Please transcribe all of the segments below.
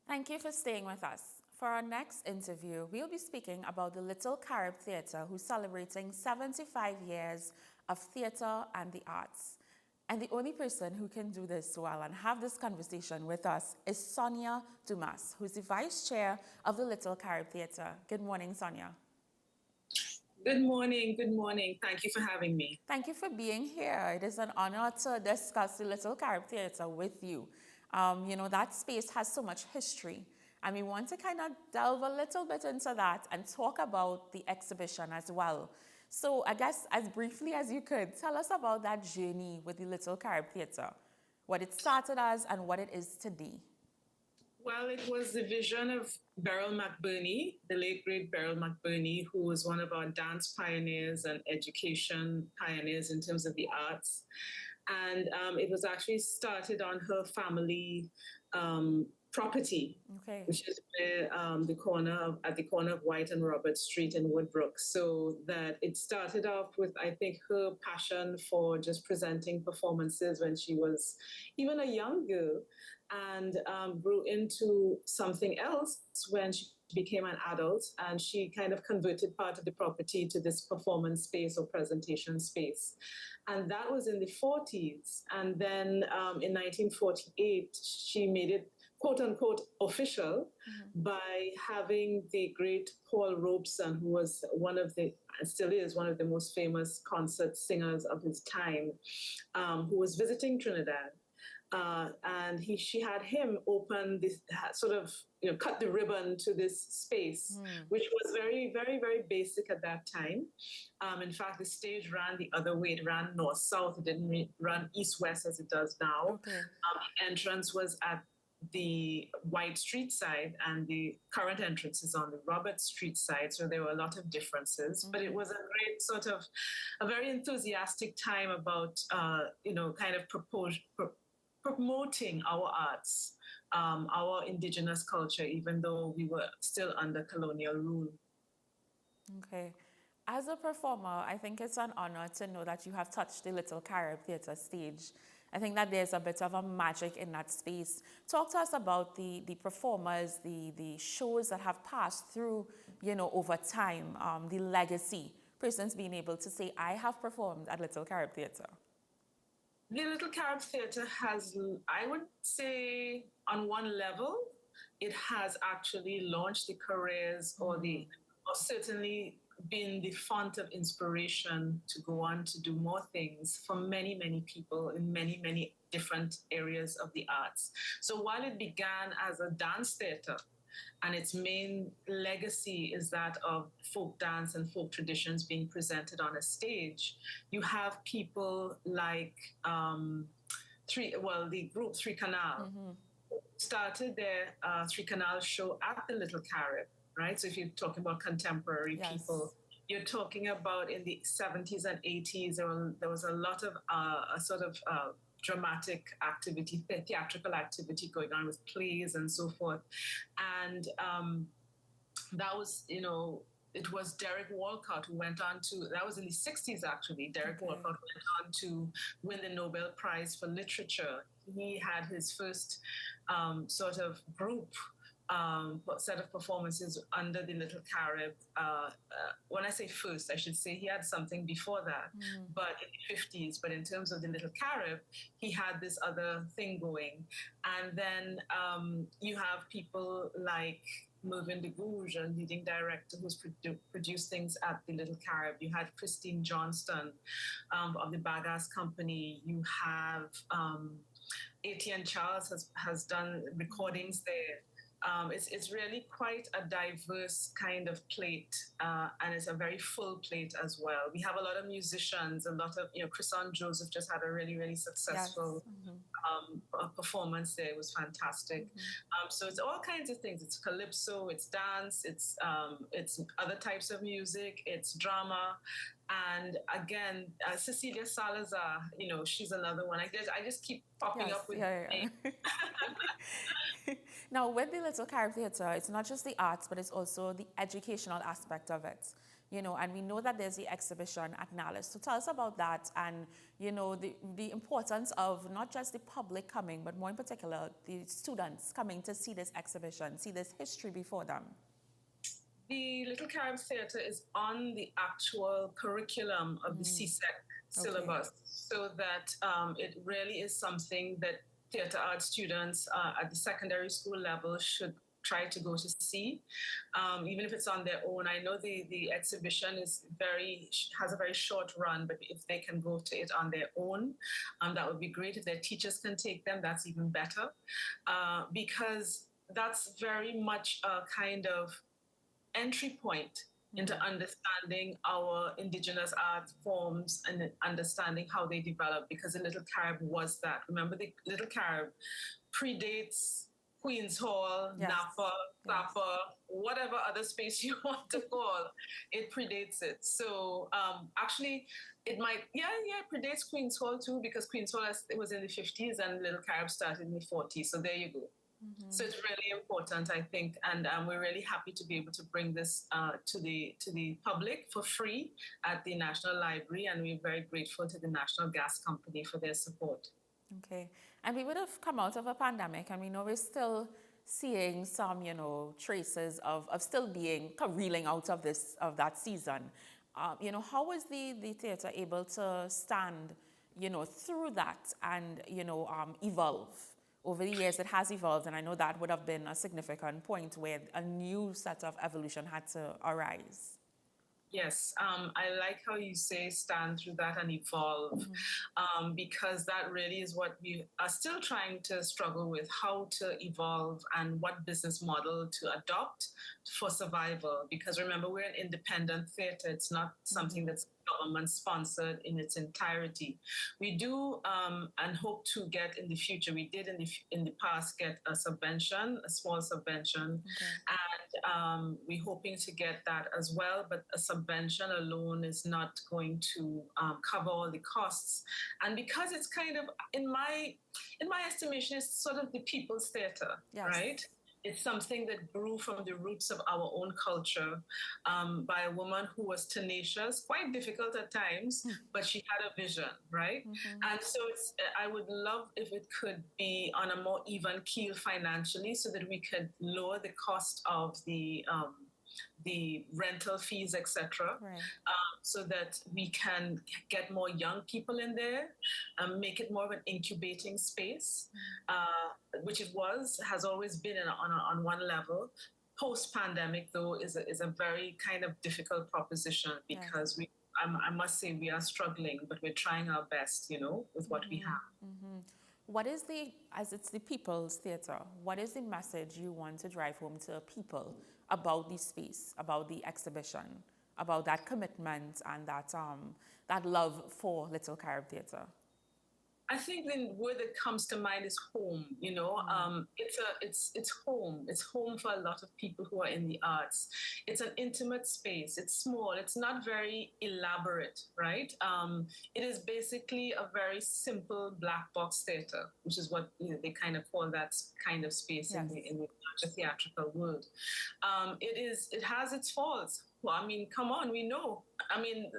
Thank you for staying with us. For our next interview, we'll be speaking about the Little Carib Theatre, who's celebrating 75 years of theatre and the arts. And the only person who can do this well and have this conversation with us is Sonja Dumas, who's the vice chair of the Little Carib Theatre. Good morning, Sonja. Good morning. Good morning. Thank you for having me. Thank you for being here. It is an honor to discuss the Little Carib Theatre with you. That space has so much history, and we want to kind of delve a little bit into that and talk about the exhibition as well. So I guess as briefly as you could, tell us about that journey with the Little Carib Theatre, what it started as and what it is today. Well, it was the vision of Beryl McBurney, the late great Beryl McBurney, who was one of our dance pioneers and education pioneers in terms of the arts. And it was actually started on her family property, Okay. which is where at the corner of White and Robert Street in Woodbrook. So that it started off with, I think, her passion for just presenting performances when she was even a young girl, and grew into something else when she became an adult, and she kind of converted part of the property to this performance space or presentation space. And that was in the 40s. And then in 1948, she made it quote unquote official by having the great Paul Robeson, who was still is one of the most famous concert singers of his time, who was visiting Trinidad. And she had him open this sort of, cut the ribbon to this space, which was very, very, very basic at that time. In fact, the stage ran the other way. It ran north-south. It didn't run east-west as it does now. Okay. The entrance was at the White Street side, and the current entrance is on the Robert Street side. So there were a lot of differences, but it was a great sort of a very enthusiastic time about, kind of promoting our arts, our indigenous culture, even though we were still under colonial rule. Okay. As a performer, I think it's an honor to know that you have touched the Little Carib Theatre stage. I think that there's a bit of a magic in that space. Talk to us about the performers, the shows that have passed through, over time, the legacy, persons being able to say, I have performed at Little Carib Theatre. The Little Carib Theatre has, I would say, on one level, it has actually launched the careers or certainly been the font of inspiration to go on to do more things for many, many people in many, many different areas of the arts. So while it began as a dance theatre, and its main legacy is that of folk dance and folk traditions being presented on a stage, you have people like the group Three Canal started their Three Canal show at the Little Carib, right? So if you're talking about contemporary people, you're talking about in the 70s and 80s, there was a lot of dramatic activity, theatrical activity going on with plays and so forth. And that was, it was Derek Walcott who went on to, that was in the 60s actually, Derek Walcott went on to win the Nobel Prize for Literature. He had his first sort of group set of performances under the Little Carib. When I say first, I should say he had something before that, but in the 50s. But in terms of the Little Carib, he had this other thing going. And then you have people like Mervyn de Gouges, a leading director who's produced things at the Little Carib. You had Christine Johnston of the Bagasse Company. You have Etienne Charles has done recordings there. It's really quite a diverse kind of plate, and it's a very full plate as well. We have a lot of musicians, a lot of, Chrison Joseph just had a really, really successful performance there. It was fantastic. So it's all kinds of things. It's calypso, it's dance, it's other types of music, it's drama. And again, Cecilia Salazar, she's another one. I just keep popping up with names. Now, with the Little Carib Theatre, it's not just the arts, but it's also the educational aspect of it. and we know that there's the exhibition at Nallis. So tell us about that and, the importance of not just the public coming, but more in particular, the students coming to see this exhibition, see this history before them. The Little Carib Theatre is on the actual curriculum of the CSEC syllabus, so that it really is something that theatre arts students at the secondary school level should try to go to see, even if it's on their own. I know the exhibition has a very short run, but if they can go to it on their own, that would be great. If their teachers can take them, that's even better, because that's very much a kind of entry point into understanding our indigenous art forms and understanding how they develop, because the Little Carib was that. Remember, the Little Carib predates Queen's Hall, Napa, Clapper, whatever other space you want to call, it predates it. So actually, it predates Queen's Hall too, because Queen's Hall was in the 50s and Little Carib started in the 40s. So there you go. So it's really important, I think, and we're really happy to be able to bring this to the public for free at the National Library, and we're very grateful to the National Gas Company for their support. Okay, and we would have come out of a pandemic, and we know we're still seeing some, traces of still being reeling out of that season. How was the theatre able to stand, through that and evolve? Over the years, it has evolved, and I know that would have been a significant point where a new set of evolution had to arise. Yes, I like how you say stand through that and evolve, because that really is what we are still trying to struggle with, how to evolve and what business model to adopt for survival. Because remember, we're an independent theatre. It's not something that's government sponsored in its entirety. We do and hope to get in the future. We did in the past get a subvention, a small subvention, and we're hoping to get that as well. But a subvention alone is not going to cover all the costs. And because it's kind of, in my estimation, it's sort of the people's theatre, right? It's something that grew from the roots of our own culture by a woman who was tenacious, quite difficult at times, but she had a vision, right? And so I would love if it could be on a more even keel financially, so that we could lower the cost of the rental fees, etc., so that we can get more young people in there, make it more of an incubating space, which it has always been on one level. Post-pandemic, though, is a very kind of difficult proposition, because I must say we are struggling, but we're trying our best, with what we have. What is as it's the people's theatre, what is the message you want to drive home to people about the space, about the exhibition, about that commitment and that love for Little Carib Theatre? I think the word that comes to mind is home. It's home. It's home for a lot of people who are in the arts. It's an intimate space. It's small. It's not very elaborate, right? It is basically a very simple black box theater, which is what they kind of call that kind of space in the theatrical world. It has its faults. Well, I mean, come on, we know. I mean,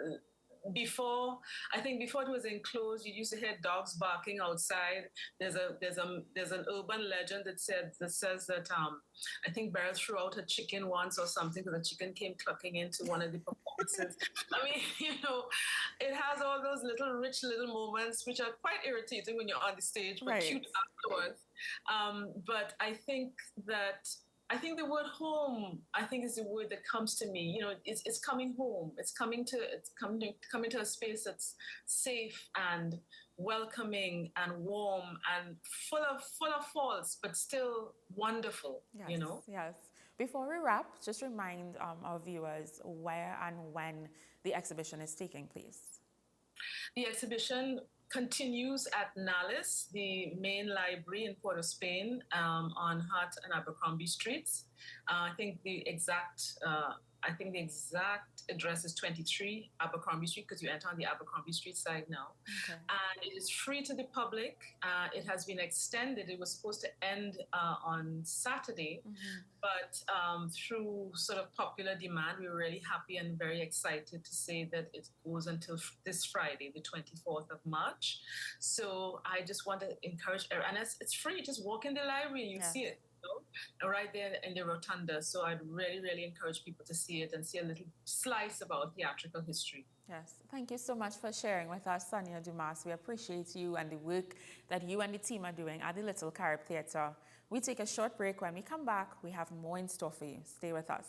before it was enclosed, you used to hear dogs barking outside. There's an urban legend that says that I think Beryl threw out a chicken once or something, because the chicken came clucking into one of the performances. I mean, it has all those rich little moments which are quite irritating when you're on the stage, but cute afterwards. But I think the word home, is the word that comes to me. It's coming home. It's coming to a space that's safe and welcoming and warm and full of faults, but still wonderful. Yes. Before we wrap, just remind our viewers where and when the exhibition is taking place. The exhibition continues at Nallis, the main library in Port of Spain, on Hart and Abercrombie Streets. I think the exact I think the exact address is 23 Abercrombie Street, because you enter on the Abercrombie Street side now. Okay. And it is free to the public. It has been extended. It was supposed to end on Saturday, but through sort of popular demand, we were really happy and very excited to say that it goes until this Friday, the 24th of March. So I just want to encourage, and it's free. Just walk in the library and you see it. Right there in the rotunda. So I'd really, really encourage people to see it and see a little slice about theatrical history. Yes, thank you so much for sharing with us, Sonja Dumas. We appreciate you and the work that you and the team are doing at the Little Carib Theatre. We take a short break. When we come back, we have more in store for you. Stay with us.